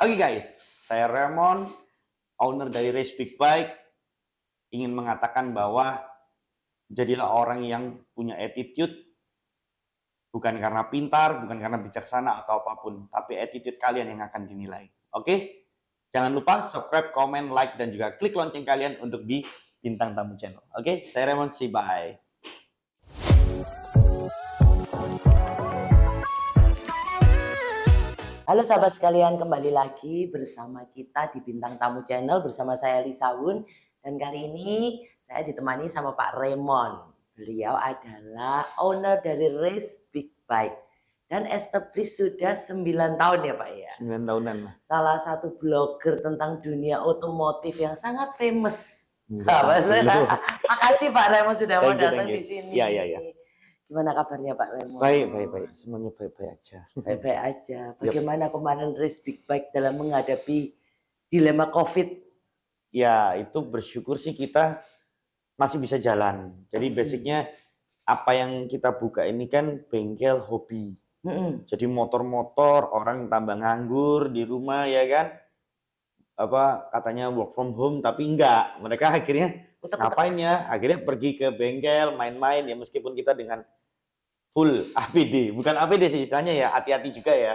Oke guys, saya Raymond, owner dari Race Big Bike, ingin mengatakan bahwa jadilah orang yang punya attitude, bukan karena pintar, bukan karena bijaksana atau apapun, tapi attitude kalian yang akan dinilai. Oke? Jangan lupa subscribe, komen, like, dan juga klik lonceng kalian untuk di Bintang Tamu Channel. Oke? Saya Raymond, say bye. Halo sahabat sekalian, kembali lagi bersama kita di Bintang Tamu Channel bersama saya Lisa Wun. Dan kali ini saya ditemani sama Pak Raymond. Beliau adalah owner dari Race Big Bike dan established sudah 9 tahun ya Pak ya. 9 tahunan lah. Salah satu blogger tentang dunia otomotif yang sangat famous. Enggak, Makasih Pak Raymond sudah mau Thank you, datang thank you. di sini. Iya. Gimana kabarnya Pak Raymond? Baik. Semuanya baik-baik aja. Baik-baik aja. Bagaimana kemarin Race Big Bike dalam menghadapi dilema COVID? Ya, itu bersyukur sih kita masih bisa jalan. Jadi basicnya apa yang kita buka ini kan bengkel hobi. Jadi motor-motor, orang tambah nganggur di rumah ya kan. Apa katanya work from home tapi enggak. Mereka akhirnya ngapain ya? Akhirnya pergi ke bengkel, main-main ya meskipun kita dengan full APD. Bukan APD sih istilahnya ya, hati-hati juga ya.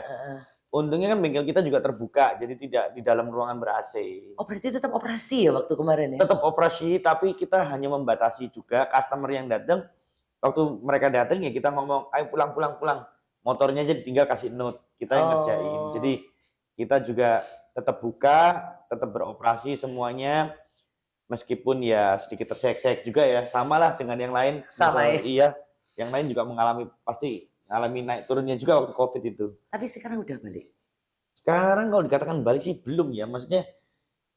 Untungnya kan bengkel kita juga terbuka, jadi tidak di dalam ruangan ber-AC. Oh berarti tetap operasi ya waktu kemarin ya? Tetap operasi, tapi kita hanya membatasi juga customer yang datang. Waktu mereka datang ya kita ngomong, ayo pulang. Motornya aja tinggal kasih note, kita yang ngerjain. Jadi kita juga tetap buka, tetap beroperasi semuanya. Meskipun ya sedikit terseok-seok juga ya, samalah dengan yang lain. Sama ya? Iya, yang lain juga pasti mengalami naik turunnya juga waktu COVID itu. Tapi sekarang udah balik? Sekarang kalau dikatakan balik sih belum ya, maksudnya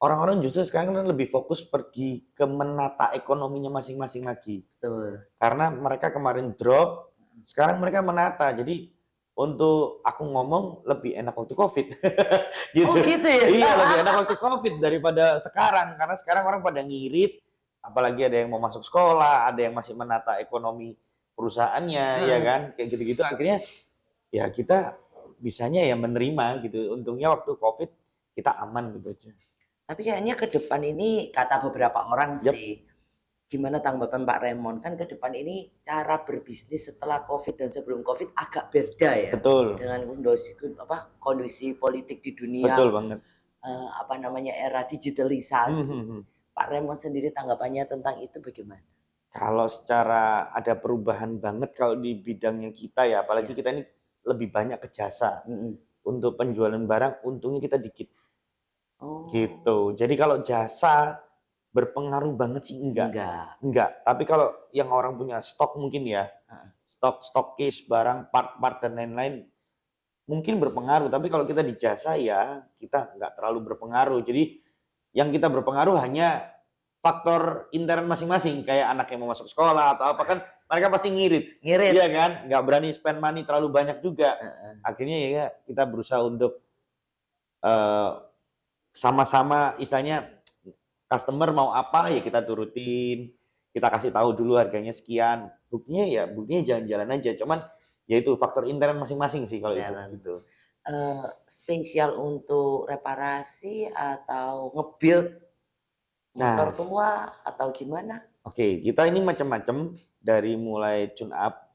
orang-orang justru sekarang kan lebih fokus pergi ke menata ekonominya masing-masing lagi. Betul. Karena mereka kemarin drop, sekarang mereka menata. Jadi untuk aku ngomong lebih enak waktu COVID. Gitu. Oh gitu ya? Iya, lebih enak waktu COVID daripada sekarang. Karena sekarang orang pada ngirit, apalagi ada yang mau masuk sekolah, ada yang masih menata ekonomi perusahaannya, ya kan? Kayak gitu-gitu akhirnya ya kita bisanya ya menerima gitu. Untungnya waktu COVID kita aman gitu aja. Tapi kayaknya ke depan ini kata beberapa orang sih, gimana tanggapan Pak Raymond, kan ke depan ini cara berbisnis setelah COVID dan sebelum COVID agak beda ya. Betul. Dengan kondisi politik di dunia. Betul banget. Era digitalisasi. Pak Raymond sendiri tanggapannya tentang itu bagaimana? Kalau secara ada perubahan banget kalau di bidangnya kita ya, apalagi kita ini lebih banyak ke jasa. Untuk penjualan barang untungnya kita dikit. Gitu. Jadi kalau jasa berpengaruh banget sih enggak. Tapi kalau yang orang punya stok mungkin ya, stok case barang, part-part dan lain-lain mungkin berpengaruh. Tapi kalau kita di jasa ya kita enggak terlalu berpengaruh. Jadi yang kita berpengaruh hanya faktor intern masing-masing, kayak anak yang mau masuk sekolah atau apa kan mereka pasti ngirit. Iya kan, nggak berani spend money terlalu banyak juga. Akhirnya ya kita berusaha untuk sama-sama istilahnya customer mau apa ya kita turutin, kita kasih tahu dulu harganya sekian. Buktinya jalan-jalan aja. Cuman ya itu faktor intern masing-masing sih kalau itu gitu. Spesial untuk reparasi atau nge-build motor tua atau gimana? Oke, kita ini macam-macam dari mulai tune up,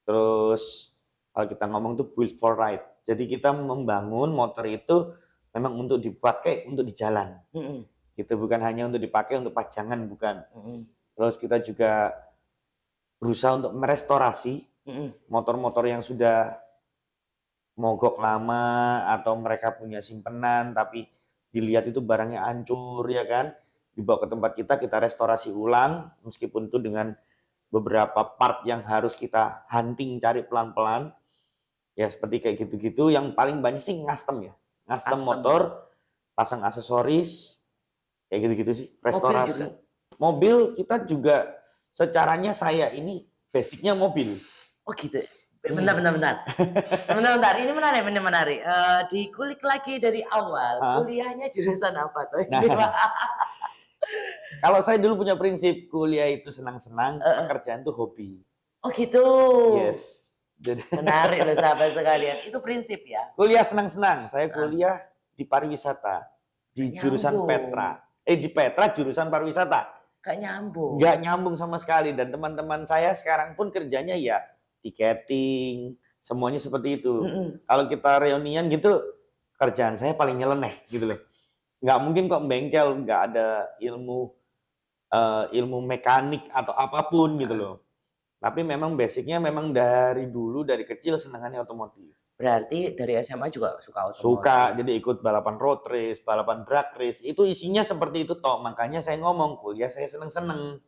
terus kalau kita ngomong tuh build for ride. Jadi kita membangun motor itu memang untuk dipakai untuk di jalan. Gitu, bukan hanya untuk dipakai untuk pajangan, bukan. Terus kita juga berusaha untuk merestorasi motor-motor yang sudah mogok lama atau mereka punya simpenan tapi dilihat itu barangnya hancur ya kan, dibawa ke tempat kita restorasi ulang meskipun itu dengan beberapa part yang harus kita hunting cari pelan-pelan ya, seperti kayak gitu-gitu. Yang paling banyak sih custom ya, custom motor, pasang aksesoris kayak gitu-gitu sih, restorasi. Mobil kita juga secaranya saya ini basicnya mobil. Oh gitu. Bentar. Sebentar, ini menarik. Dikulik lagi dari awal, kuliahnya jurusan apa tuh? Kalau saya dulu punya prinsip kuliah itu senang-senang, pekerjaan itu hobi. Oh gitu. Yes. Menarik loh sahabat sekalian. Itu prinsip ya? Kuliah senang-senang. Saya kuliah di pariwisata, di jurusan Nyambung. Petra. Di Petra jurusan pariwisata. Gak nyambung. Nggak nyambung sama sekali. Dan teman-teman saya sekarang pun kerjanya ya tiketing, semuanya seperti itu. Kalau kita reunian gitu, kerjaan saya paling nyeleneh gitu loh. Nggak mungkin kok bengkel, nggak ada ilmu mekanik atau apapun gitu loh. Tapi memang basicnya memang dari dulu, dari kecil senangannya otomotif. Berarti dari SMA juga suka otomotif? Suka, jadi ikut balapan road race, balapan drag race. Itu isinya seperti itu toh. Makanya saya ngomong, kuliah saya seneng-seneng.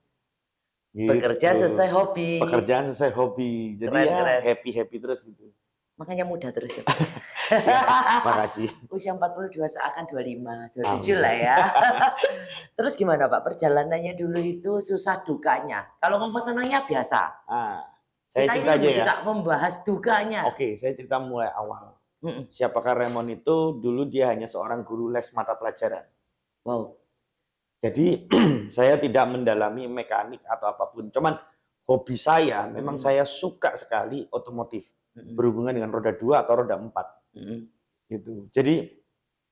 Gitu. Bekerja sesuai hobi. Pekerjaan sesuai hobi. Jadi Keren, ya keren. happy-happy terus gitu. Makanya muda terus ya. Ya, makasih. Usia 42 seakan 25, 27 lah ya. Terus gimana Pak perjalanannya dulu itu susah dukanya? Kalau ngomong senangnya biasa. Saya Kita cerita ini aja ya. suka membahas dukanya. Oke, saya cerita mulai awal. Siapakah Raymond itu? Dulu dia hanya seorang guru les mata pelajaran. Wow. Jadi saya tidak mendalami mekanik atau apapun. Cuman hobi saya, memang saya suka sekali otomotif. Berhubungan dengan roda 2 atau roda 4. Gitu. Jadi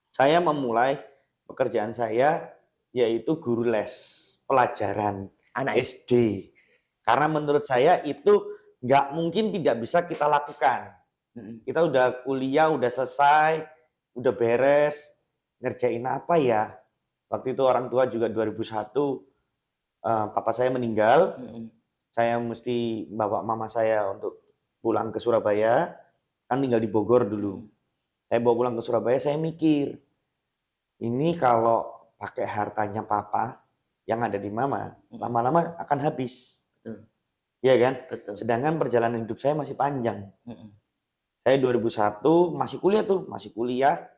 saya memulai pekerjaan saya yaitu guru les pelajaran Anak SD. Karena menurut saya itu nggak mungkin tidak bisa kita lakukan. Kita udah kuliah, udah selesai, udah beres, ngerjain apa ya? Waktu itu orang tua juga 2001, papa saya meninggal. Saya mesti bawa mama saya untuk pulang ke Surabaya, kan tinggal di Bogor dulu. Saya bawa pulang ke Surabaya, saya mikir, ini kalau pakai hartanya papa yang ada di mama, lama-lama akan habis. Iya kan? Betul. Sedangkan perjalanan hidup saya masih panjang. Saya 2001 masih kuliah tuh, masih kuliah.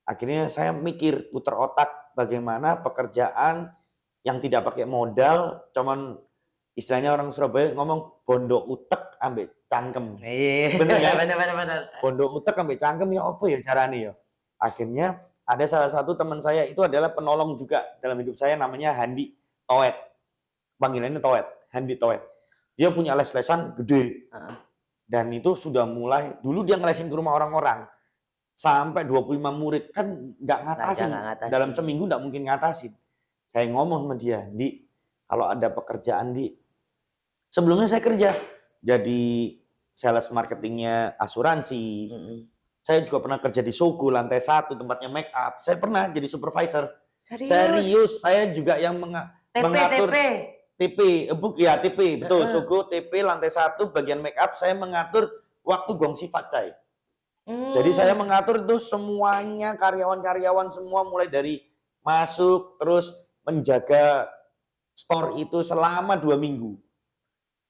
Akhirnya saya mikir, putar otak bagaimana pekerjaan yang tidak pakai modal, cuman istilahnya orang Surabaya ngomong bondo utek ambek cangkem. Bener kan? Bener. Bondo utek ambek cangkem ya apa ya caranya ya? Akhirnya ada salah satu teman saya itu adalah penolong juga dalam hidup saya, namanya Handi Toet. Panggilannya Toet, Handi Toet. Dia punya les-lesan gede. Dan itu sudah mulai, dulu dia ngelesin ke rumah orang-orang. Sampai 25 murid, kan nggak ngatasin. Dalam seminggu nggak mungkin ngatasin. Saya ngomong sama dia, Di, kalau ada pekerjaan, Di. Sebelumnya saya kerja. Jadi sales marketingnya asuransi. Saya juga pernah kerja di Sogo, lantai 1, tempatnya make up. Saya pernah jadi supervisor. Serius. Saya juga yang mengatur TP, betul. Sogo, TP, lantai 1, bagian make up, saya mengatur waktu gong sifat cai. Jadi saya mengatur itu semuanya, karyawan-karyawan semua mulai dari masuk, terus menjaga store itu selama 2 minggu.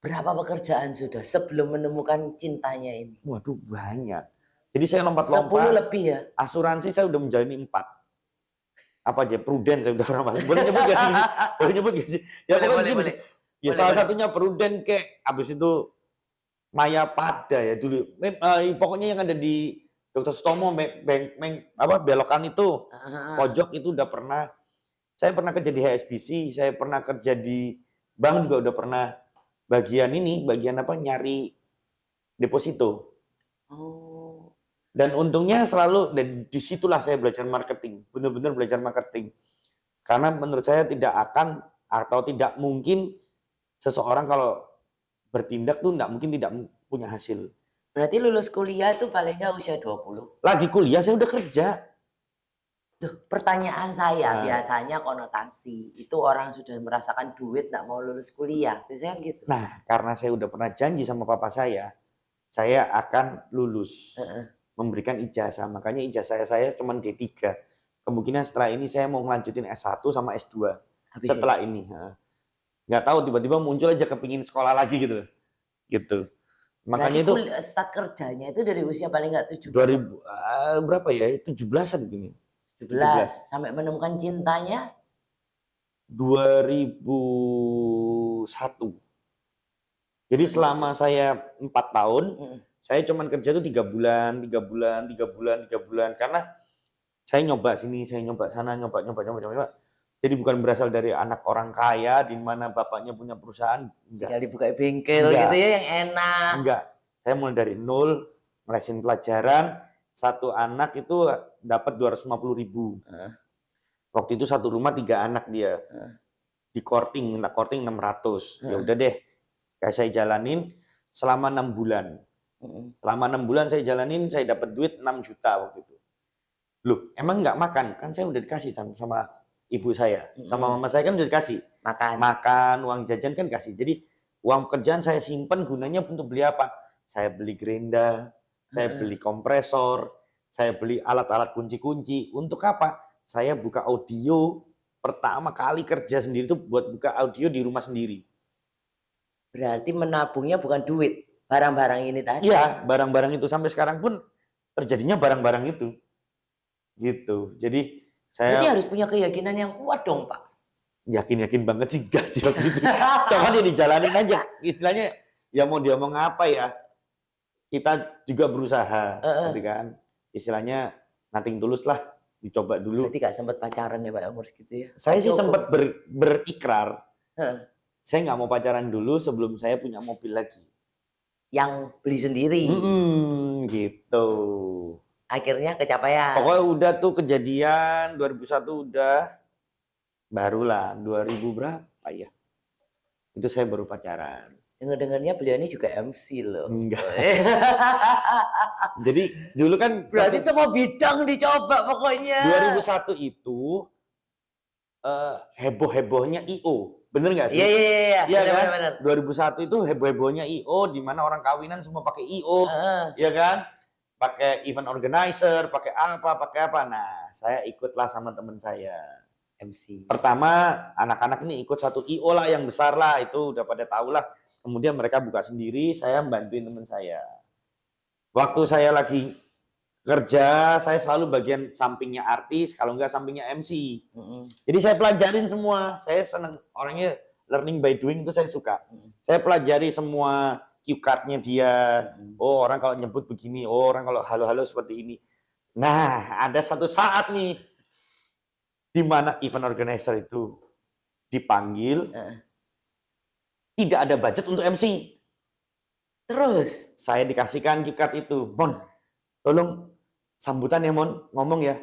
Berapa pekerjaan sudah sebelum menemukan cintanya ini? Waduh, banyak. Jadi saya lompat-lompat. 10 lebih ya? Asuransi saya udah menjalani 4. Apa aja, Prudent saya udah pernah masuk. Boleh nyebut gak sih? Boleh nyebut gak sih? Ya boleh. Ya salah satunya Prudent, kayak habis itu Maya Pada ya dulu. Pokoknya yang ada di Dr. Sutomo, belokan itu, pojok itu udah pernah. Saya pernah kerja di HSBC, saya pernah kerja di bank juga udah pernah. Bagian apa, nyari deposito. Dan untungnya selalu, dan disitulah saya belajar marketing, benar-benar belajar marketing. Karena menurut saya tidak akan atau tidak mungkin seseorang kalau bertindak tuh nggak mungkin tidak punya hasil. Berarti lulus kuliah itu paling nggak usia 20? Lagi kuliah saya udah kerja. Duh, pertanyaan saya biasanya konotasi itu orang sudah merasakan duit nggak mau lulus kuliah, biasanya gitu. Nah, karena saya udah pernah janji sama papa saya akan lulus, memberikan ijazah. Makanya ijazah saya cuma D3. Kemungkinan setelah ini saya mau ngelanjutin S1 sama S2. Setelah ini. Nggak tahu, tiba-tiba muncul aja kepingin sekolah lagi gitu. Makanya itu start kerjanya itu dari usia paling nggak 17. 2000 berapa ya? 17-an gini. 17 sampai menemukan cintanya 2001. Jadi selama saya 4 tahun, saya cuma kerja itu 3 bulan, karena saya nyoba sini, saya nyoba sana, nyoba. Jadi bukan berasal dari anak orang kaya di mana bapaknya punya perusahaan, enggak. Tinggal dibuka bengkel gitu ya yang enak. Enggak. Saya mulai dari nol, ngelesin pelajaran satu anak itu dapat 250.000. Waktu itu satu rumah 3 anak dia. Di korting, minta korting 600. Ya udah deh, kayak saya jalanin selama 6 bulan. Selama 6 bulan saya jalanin, saya dapat duit 6 juta waktu itu. Loh, emang nggak makan? Kan saya udah dikasih sama ibu saya. Sama mama saya kan udah dikasih. Makan, uang jajan kan kasih. Jadi uang pekerjaan saya simpen gunanya untuk beli apa? Saya beli gerinda, saya beli kompresor, saya beli alat-alat kunci-kunci. Untuk apa? Saya buka audio. Pertama kali kerja sendiri itu buat buka audio di rumah sendiri. Berarti menabungnya bukan duit, barang-barang ini tadi. Iya, barang-barang itu sampai sekarang pun terjadinya barang-barang itu. Gitu. Jadi Berarti saya harus punya keyakinan yang kuat dong, Pak. yakin gitu sih enggak sih waktu itu. Coba dia dijalanin aja. Istilahnya ya mau dia ngomong apa ya. Kita juga berusaha, gitu kan. Istilahnya nothing tulus lah, dicoba dulu. Berarti gak sempat pacaran ya Pak umur segitu ya? Saya sih sempat berikrar. Saya nggak mau pacaran dulu sebelum saya punya mobil lagi. Yang beli sendiri. Gitu. Akhirnya kecapaian. Pokoknya udah tuh kejadian 2001 udah, barulah 2000 berapa ya? Itu saya baru pacaran. Dengar-dengarnya beliau ini juga MC loh. Enggak. Jadi dulu kan berarti semua bidang dicoba pokoknya. 2001 itu heboh-hebohnya IO. Bener nggak sih? Iya. Iya kan? Bener. 2001 itu heboh-hebohnya IO, di mana orang kawinan semua pakai IO. Iya kan? Pakai event organizer, pakai apa. Nah, saya ikutlah sama teman saya. MC. Pertama, anak-anak ini ikut satu IO lah yang besar lah, itu udah pada tahu lah. Kemudian mereka buka sendiri, saya bantuin teman saya. Waktu saya lagi kerja, saya selalu bagian sampingnya artis, kalau enggak sampingnya MC. Jadi saya pelajarin semua. Saya senang orangnya learning by doing, itu saya suka. Saya pelajari semua cue card-nya dia. Oh, orang kalau nyebut begini, oh orang kalau halo-halo seperti ini. Nah, ada satu saat nih di mana event organizer itu dipanggil, tidak ada budget untuk MC. Terus saya dikasihkan cue card itu, Mon, tolong sambutan ya Mon, ngomong ya.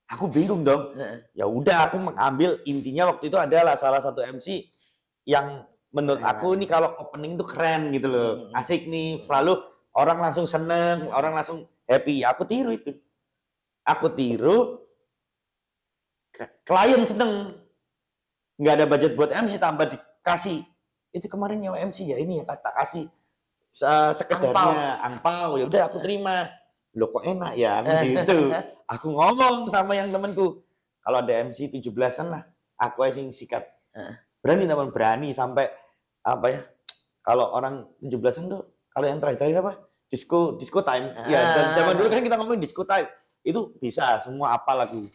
Aku bingung dong. Ya udah, aku mengambil intinya waktu itu adalah salah satu MC yang menurut aku ini kalau opening itu keren gitu loh, asik nih, selalu orang langsung seneng, orang langsung happy. Aku tiru itu, klien seneng, nggak ada budget buat MC tambah dikasih. Itu kemarin nyawa MC ya, ini ya tak kasih sekedarnya angpau. Ya udah aku terima. Loh kok enak ya gitu. Aku ngomong sama yang temanku, kalau ada MC 17-an lah, aku aja yang sikat. Berani teman, berani sampai apa ya? Kalau orang 17-an tuh, kalau yang terakhir apa? Disco time. Ya, dan zaman dulu kan kita ngomongin disco time. Itu bisa semua apa lagu.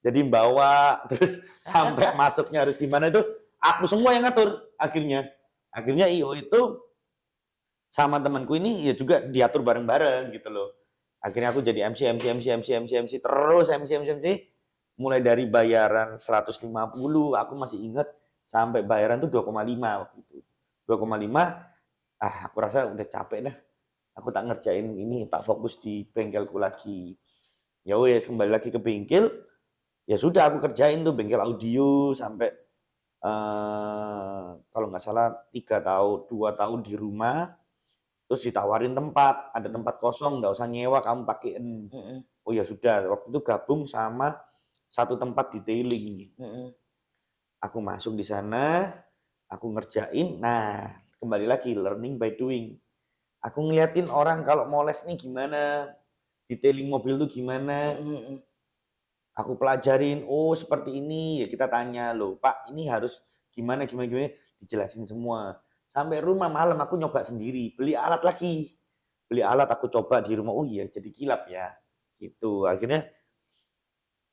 Jadi bawa terus sampai masuknya harus gimana itu aku semua yang ngatur akhirnya. Akhirnya IO itu sama temanku ini ya juga diatur bareng-bareng gitu loh. Akhirnya aku jadi MC terus MC mulai dari bayaran 150, aku masih ingat sampai bayaran tuh 2,5 waktu itu. 2,5, aku rasa udah capek dah. Aku tak ngerjain ini, tak fokus di bengkelku lagi. Ya wes, kembali lagi ke bengkel. Ya sudah aku kerjain tuh bengkel audio sampai kalau nggak salah 2 tahun di rumah. Terus ditawarin tempat, ada tempat kosong, nggak usah nyewa, kamu pakein. Oh ya sudah, waktu itu gabung sama satu tempat detailing. Aku masuk di sana, aku ngerjain. Nah, kembali lagi learning by doing. Aku ngeliatin orang kalau mau les nih gimana, detailing mobil tuh gimana. Aku pelajarin, oh seperti ini. Ya kita tanya, loh Pak, ini harus gimana, dijelasin semua. Sampai rumah malam aku nyoba sendiri, beli alat lagi. Beli alat aku coba di rumah, oh iya jadi kilap ya. Gitu. Akhirnya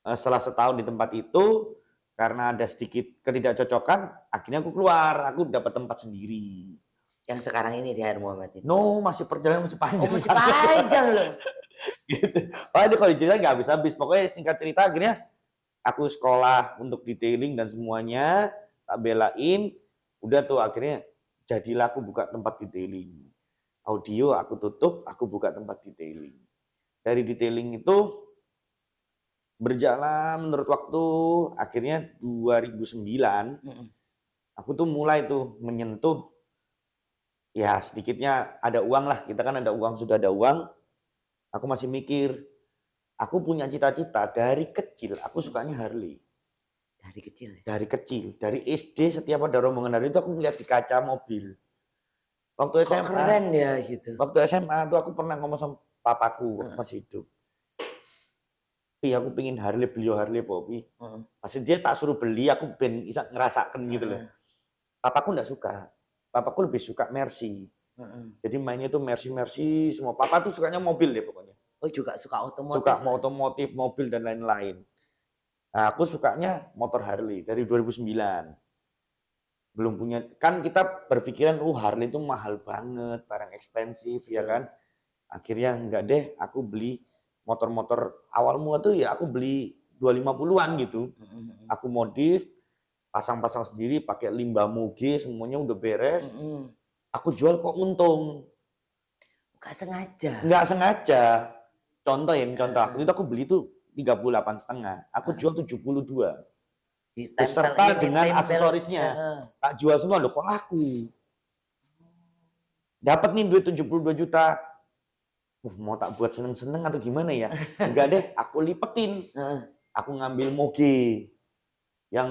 setelah setahun di tempat itu, karena ada sedikit ketidakcocokan, akhirnya aku keluar, aku dapat tempat sendiri. Yang sekarang ini di Air Muhammad ini? No, masih perjalanan masih panjang. Oh, masih panjang loh. Gitu. Oh, ini kalau diceritain nggak habis-habis. Pokoknya singkat cerita akhirnya aku sekolah untuk detailing dan semuanya, tak belain. Udah tuh akhirnya jadilah aku buka tempat detailing. Audio aku tutup, aku buka tempat detailing. dari detailing itu berjalan menurut waktu, akhirnya 2009 Mm-mm. aku tuh mulai tuh menyentuh, ya sedikitnya ada uang lah, kita kan ada uang, sudah ada uang, aku masih mikir, aku punya cita-cita dari kecil, aku sukanya Harley. Dari kecil ya. Dari kecil, dari SD setiap ada rombongan Harley itu aku lihat di kaca mobil. Waktu Kok SMA, keren ya gitu. waktu SMA tuh aku pernah ngomong sama papaku waktu Heeh, masih hidup. Pi, aku pengen Harley, beliau Harley Popi. heeh, Maksud dia tak suruh beli, aku pengen bisa ngerasakan gitu loh. heeh, Papaku nggak suka. Papaku lebih suka Mercy. heeh. Jadi mainnya tuh Mercy semua. Papa tuh sukanya mobil deh pokoknya. Oh juga suka Suka otomotif mau lah. otomotif, mobil dan lain-lain. Nah, aku sukanya motor Harley dari 2009. Belum punya, kan kita berpikiran, Harley itu mahal banget, barang ekspensif ya Betul. kan. Akhirnya enggak deh, aku beli motor-motor awal mula tuh ya aku beli 250-an gitu. Heeh, heeh, Aku modif, pasang-pasang sendiri pakai limbah moge, semuanya udah beres. heeh. Aku jual kok untung. Nggak sengaja. Nggak sengaja. Contoh, waktu Heeh, itu aku beli tuh 38,5. Aku heeh. jual 72. Ditempel Beserta ini dengan tempel. aksesorisnya. Heeh. Tak jual semua loh, kok laku. Dapat nih duit 72 juta. Mau tak buat seneng-seneng atau gimana ya? Enggak deh, aku lipetin. Heeh, Aku ngambil moge. Yang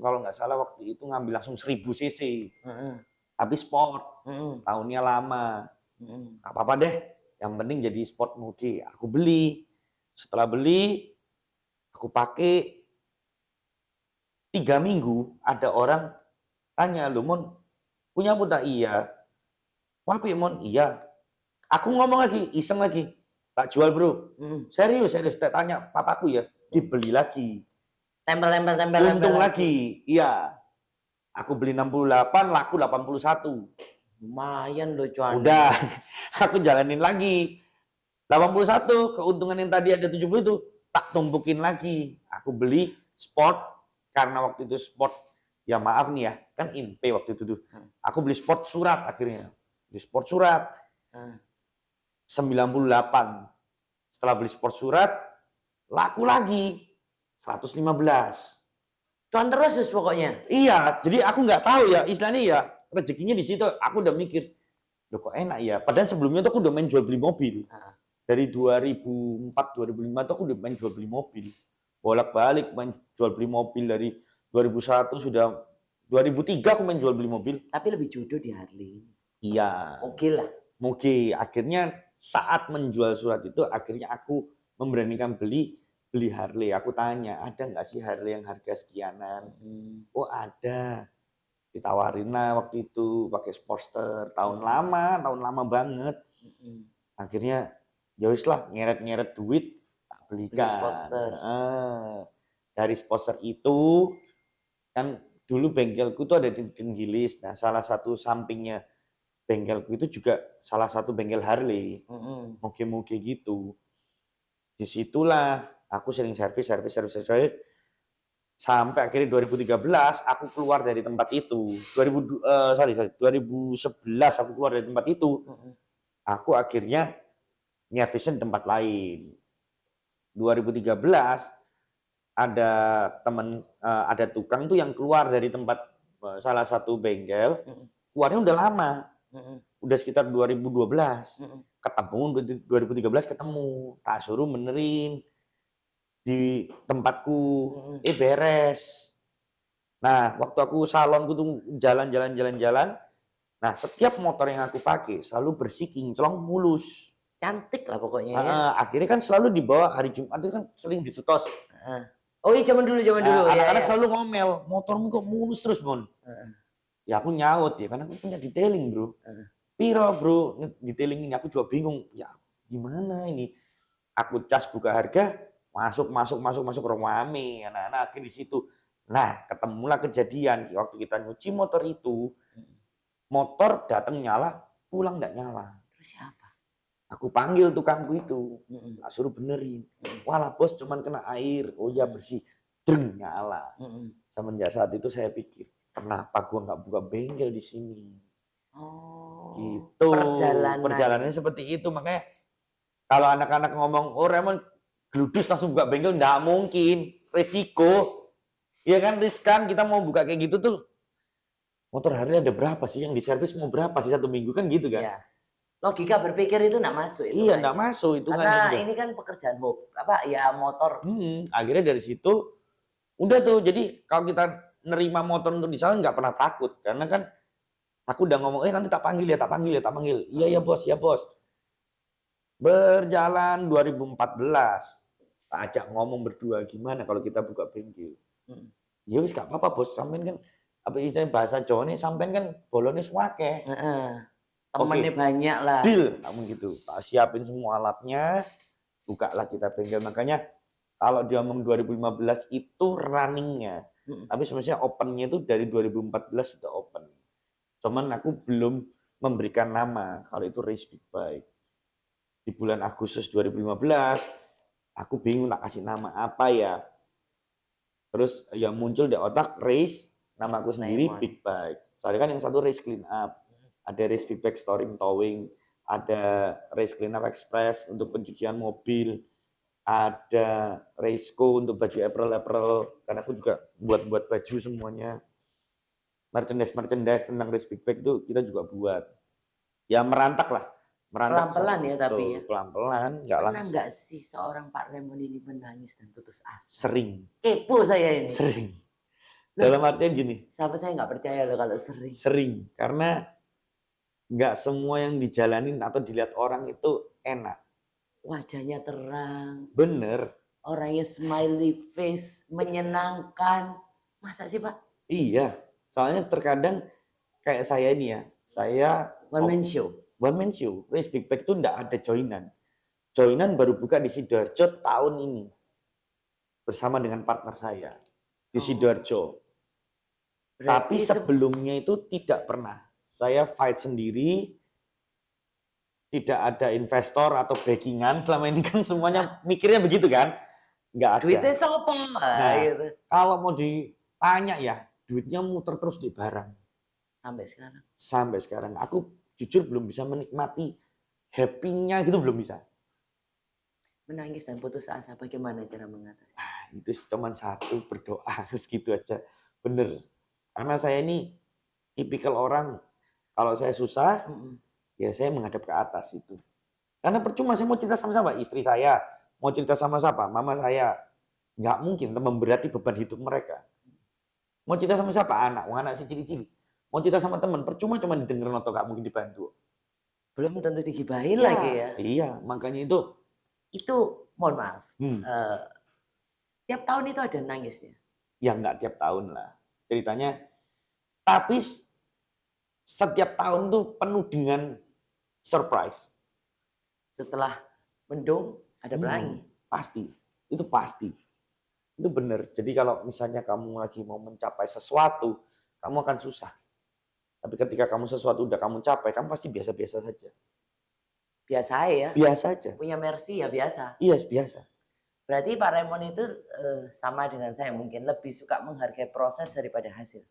kalau nggak salah waktu itu ngambil langsung 1000 cc. heeh, Tapi sport. heeh, Tahunnya lama. heeh. Gak apa-apa deh. Yang penting jadi sport moge. Aku beli. Setelah beli, aku pakai 3 minggu. Ada orang tanya, lu Mon, punya pun tak? Iya. Wapi Mon? Iya. Aku ngomong lagi, iseng lagi. Tak jual bro. Mhm. Serius. Tak tanya papaku ya. Dibeli lagi. Tempel Untung lagi. lagi. Iya. Aku beli 68, laku 81. Lumayan loh cuannya. Udah, aku jalanin lagi. 81, keuntungan yang tadi ada 70 itu, tak tumpukin lagi. Aku beli sport, karena waktu itu sport, ya maaf nih ya, kan Inpe waktu itu tuh. Hmm. Aku beli sport surat akhirnya. Beli sport surat, Hmm. 98. Setelah beli sport surat, laku lagi, 115. Cuan terus pokoknya. Iya, jadi aku nggak tahu ya, istilahnya ya, rezekinya di situ. Aku udah mikir, loh kok enak ya. Padahal sebelumnya tuh aku udah main jual beli mobil. Heeh. Dari 2004, 2005 tuh aku udah main jual beli mobil. Bolak-balik main jual beli mobil dari 2001 sudah 2003 aku main jual beli mobil. Tapi lebih jodoh di Harley. Iya, Oke lah. moge. Akhirnya saat menjual surat itu, akhirnya aku memberanikan beli Harley. Aku tanya, ada nggak sih Harley yang harga sekianan? Hmm. Oh ada. Ditawarin lah waktu itu pakai Sportster, tahun lama banget. Hmm. Akhirnya ya wis lah, ngeret-ngeret duit tak Beli belikan. Sportster. Dari Sportster itu kan dulu bengkelku tuh ada di Tenggilis. Nah, salah satu sampingnya bengkelku itu juga salah satu bengkel Harley, Hmm. moge-moge gitu. Disitulah aku sering servis sampai akhirnya 2013 aku keluar dari tempat itu. 2011 aku keluar dari tempat itu. Hmm. Aku akhirnya nyervisnya di tempat lain. 2013 ada ada tukang tuh yang keluar dari tempat salah satu bengkel, Hmm. keluarnya udah lama, Hmm. udah sekitar 2012. Hmm. Ketemu 2013 ketemu, tak suruh benerin di tempatku, Hmm. beres. Nah, waktu aku salonku tuh jalan. Nah, setiap motor yang aku pakai selalu bersih, kinclong, mulus. Cantik lah pokoknya ya. Akhirnya kan selalu dibawa hari Jumat itu kan sering disutos. Heeh. Oh iya zaman dulu Nah, ya anak-anak ya. selalu ngomel, motormu kok mulus terus, Mon. Heeh. Ya aku nyaut ya, karena aku punya detailing, bro. Heeh. Piro, bro, detailing ini aku juga bingung. Ya gimana ini? Aku cas buka harga, masuk rame, anak-anak akhirnya di situ. Nah, ketemulah kejadian waktu kita nyuci motor itu, motor datang nyala, pulang nggak nyala. Terus siapa? Aku panggil tukangku itu, Hmm. tak suruh benerin. Walah bos, cuman kena air. Oh iya bersih, dreng nyala. Hmm. Semenjak saat itu saya pikir, kenapa gua nggak buka bengkel di sini? Oh. Gitu. Perjalanan. Perjalanannya seperti itu, makanya Kalau anak-anak ngomong, oh Raymond gludus langsung buka bengkel, nggak mungkin. Resiko. Iya kan riskan kita mau buka kayak gitu tuh. Motor Harley ada berapa sih yang diservis mau berapa sih 1 minggu kan gitu kan? Iya. Logika berpikir itu enggak masuk Iya nggak hitungannya. masuk Karena hitungannya sudah. ini kan pekerjaan ya motor. Akhirnya dari situ udah tuh. Jadi kalau kita nerima motor untuk di sana nggak pernah takut karena kan aku udah ngomong, nanti tak panggil ya, tak panggil ya, tak panggil. Iya ya bos, ya bos. Berjalan 2014, tak ajak ngomong berdua gimana kalau kita buka bengkel. Hmm. Ya wis gak apa-apa bos, sampean kan apa istilahnya bahasa Jawa nih, sampean kan bolone swake. Temennya Oke, banyak lah. deal, kamu gitu. Tak siapin semua alatnya, bukalah kita bengkel. Makanya kalau diomong 2015 itu runningnya, tapi sebenarnya opennya itu dari 2014 sudah open. Cuman aku belum memberikan nama kalau itu Race Big Bike. Di bulan Agustus 2015, aku bingung tak kasih nama apa ya. Terus yang muncul di otak Race, nama aku sendiri Raymond. Big Bike. Soalnya kan yang satu Race Clean Up, ada Race Big Bike Storing Towing, ada Race Clean Up Express untuk pencucian mobil, ada Raceco untuk baju apparel, karena aku juga buat baju semuanya. Merchandise tentang Race Big Bike itu kita juga buat. Ya merantak lah. Merantak Pelan-pelan ya tapi ya. pelan-pelan, nggak Pernah langsung. nggak sih seorang Pak Raymond ini menangis dan putus asa? Sering. Kepo saya ini. Sering. Dalam artian gini. Sahabat saya nggak percaya loh kalau sering. Sering. Karena nggak semua yang dijalanin atau dilihat orang itu enak. Wajahnya terang. Bener. Orangnya smiley face, menyenangkan. Masa sih Pak? Iya. Soalnya terkadang kayak saya ini ya. Saya One man show. One man show. Race Big Bike itu nggak ada joinan. Joinan baru buka di Sidoarjo tahun ini. Bersama dengan partner saya. Di Sidoarjo. Tapi sebelumnya itu tidak pernah. Saya fight sendiri. Tidak ada investor atau backingan. Selama ini kan semuanya mikirnya begitu kan. Nggak ada. Duitnya sopo. Nah, gitu. kalau mau ditanya ya, duitnya muter terus di barang. Sampai sekarang. Sampai sekarang. Aku jujur belum bisa menikmati happy-nya gitu, belum bisa. Menangis dan putus asa, bagaimana cara mengatasi? Itu cuma satu, berdoa, terus gitu aja. Bener. Karena saya ini tipikal orang, kalau saya susah, ya saya menghadap ke atas itu. Karena percuma saya mau cerita sama siapa, istri saya, mau cerita sama siapa, mama saya. Nggak mungkin memberati beban hidup mereka. Mau cerita sama siapa, anak si cili-cili. Mau cerita sama teman, percuma cuma didengerin atau nggak mungkin dibantu. Belum tentu digibahin lagi ya. Iya, makanya itu mohon maaf. Tiap tahun itu ada nangisnya. Ya nggak tiap tahun lah ceritanya. Tapi setiap tahun tuh penuh dengan surprise. Setelah mendung ada pelangi. Pasti, itu pasti. Itu benar. Jadi kalau misalnya kamu lagi mau mencapai sesuatu, kamu akan susah. Tapi ketika kamu sesuatu udah kamu capai, kamu pasti biasa-biasa saja. Biasa ya? Biasa aja. Punya Mercy ya biasa? Iya, biasa. Berarti Pak Raymond itu sama dengan saya, mungkin lebih suka menghargai proses daripada hasil.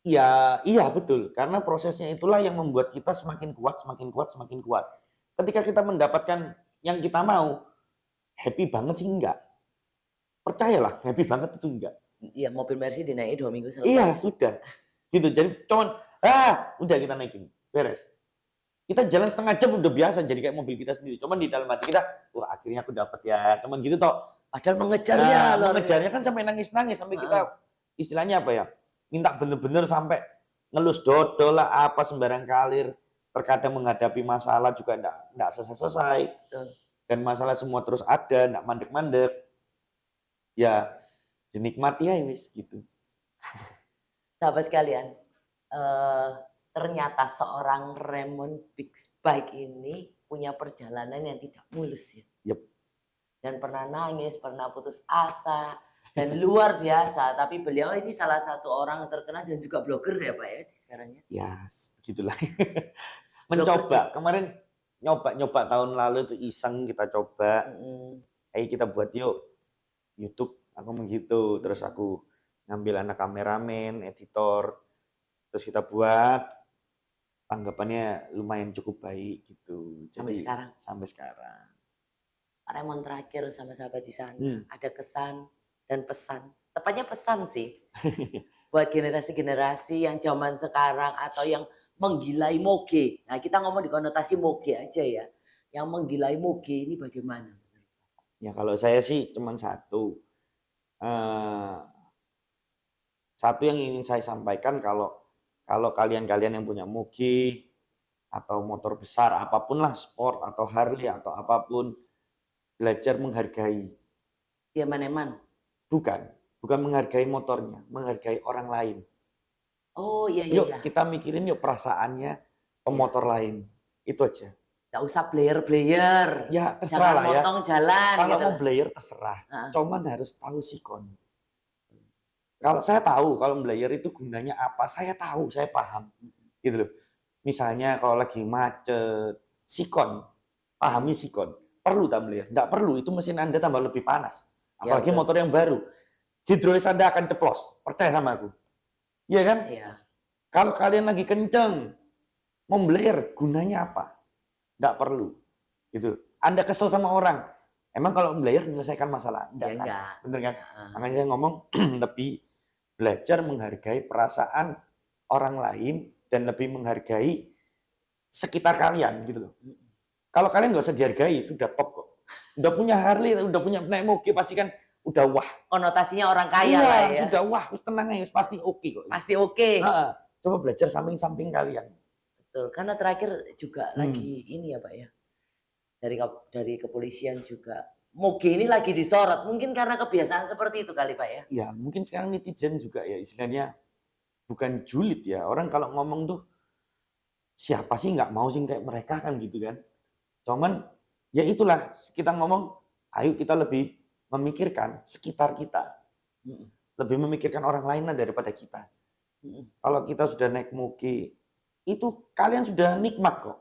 Iya, iya betul. Karena prosesnya itulah yang membuat kita semakin kuat, semakin kuat, semakin kuat. Ketika kita mendapatkan yang kita mau, happy banget sih enggak. Percayalah, happy banget itu enggak. Iya, mobil Mercy dinaiki 2 minggu selesai. Iya, sudah. Gitu. Jadi cuman, udah kita naikin. Beres. Kita jalan setengah jam udah biasa, jadi kayak mobil kita sendiri. Cuman di dalam hati kita, wah akhirnya aku dapat ya. Cuman gitu toh. Padahal mengejarnya. Mengejarnya kan sampai nangis-nangis. Sampai kita, istilahnya apa ya, minta bener-bener sampai ngelus dodol lah, apa sembarang kalir. Terkadang menghadapi masalah juga enggak selesai-selesai. Dan masalah semua terus ada, enggak mandek-mandek. Ya, dinikmati ya wis gitu. Sahabat sekalian, ternyata seorang Raymond Big Bike ini punya perjalanan yang tidak mulus ya. Yep. Dan pernah nangis, pernah putus asa, dan luar biasa. Tapi beliau ini salah satu orang terkenal dan juga blogger ya Pak ya sekarang ya. Ya, begitulah. Mencoba. Kemarin nyoba tahun lalu itu iseng kita coba. Ayo kita buat yuk YouTube. Aku begitu. Terus aku ngambil anak kameramen, editor. Terus kita buat. Tanggapannya lumayan cukup baik gitu. Jadi sampai sekarang. Pak Raymond terakhir sama sahabat di sana, Hmm. ada kesan dan pesan. Tepatnya pesan sih, buat generasi-generasi yang zaman sekarang atau yang menggilai moge. Nah, kita ngomong di konotasi moge aja ya. Yang menggilai moge ini bagaimana? Ya kalau saya sih cuman satu. Eh, Satu yang ingin saya sampaikan, kalau kalian-kalian yang punya moge atau motor besar, apapun lah, sport atau Harley atau apapun, belajar menghargai. Dia maneman. Bukan, bukan menghargai motornya, menghargai orang lain. Oh iya iya Yuk iya. kita mikirin yuk perasaannya Iya. pemotor lain. Itu aja. Gak usah blayer-blayer. Ya terserah Jangan lah ya. motong jalan Kalau gitu mau lah. belayer terserah. Heeh. Cuman harus tahu sikon. Kalau saya tahu kalau belayer itu gunanya apa, saya tahu, saya paham. Gitu loh. Misalnya kalau lagi macet, sikon, pahami sikon. Perlu tak belayer? Enggak perlu, itu mesin Anda tambah lebih panas. Ya Apalagi betul. motor yang baru. Hidrolis Anda akan ceplos, percaya sama aku. Iya kan? Iya. Kalau kalian lagi kenceng, memblayer, gunanya apa? Enggak perlu. Gitu. Anda kesel sama orang, emang kalau memblayer menyelesaikan masalah? Enggak Ya kan? enggak. Bener kan? Heeh. Makanya saya ngomong lebih belajar menghargai perasaan orang lain dan lebih menghargai sekitar kalian gitu loh. Kalau kalian nggak usah dihargai, sudah top kok. Udah punya Harley, udah punya naik moge, pasti kan udah wah. Konotasinya orang kaya Iya, lah ya. sudah wah, terus tenang aja, pasti oke kok. Pasti oke. Heeh. Coba belajar samping-samping kalian. Betul. Karena terakhir juga Hmm. lagi ini ya Pak ya. Dari kepolisian juga. Moge ini lagi disorot. Mungkin karena kebiasaan seperti itu kali Pak ya. Ya, mungkin sekarang netizen juga ya istilahnya bukan julid ya. Orang kalau ngomong tuh siapa sih nggak mau sih kayak mereka kan gitu kan. Cuman ya itulah kita ngomong, ayo kita lebih memikirkan sekitar kita. Lebih memikirkan orang lain lah daripada kita. Kalau kita sudah naik moge, itu kalian sudah nikmat kok.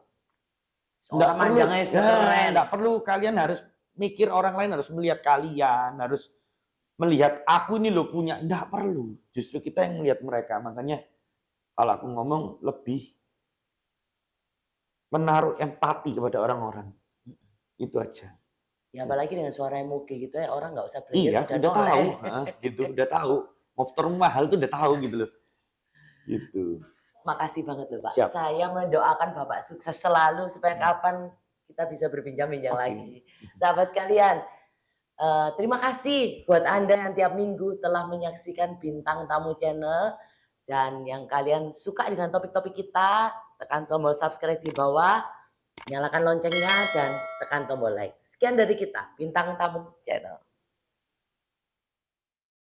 Nggak Orang perlu, mandangnya ya, keren. nggak perlu kalian harus mikir orang lain harus melihat kalian, harus melihat aku ini loh punya. Nggak perlu. Justru kita yang melihat mereka. Makanya kalau aku ngomong lebih menaruh empati kepada orang-orang. Itu aja. Ya apalagi dengan suara yang moge gitu ya orang nggak usah Iya, belajar udah tahu, noleh. gitu, udah tahu. Motor mahal tuh udah tahu gitu loh. Gitu. Makasih banget loh Pak. Siap. Saya mendoakan Bapak sukses selalu supaya kapan kita bisa berbincang-bincang Oke. lagi. Sahabat sekalian, terima kasih buat Anda yang tiap minggu telah menyaksikan Bintang Tamu Channel. Dan yang kalian suka dengan topik-topik kita, tekan tombol subscribe di bawah, nyalakan loncengnya, dan tekan tombol like. Sekian dari kita, Bintang Tamu Channel.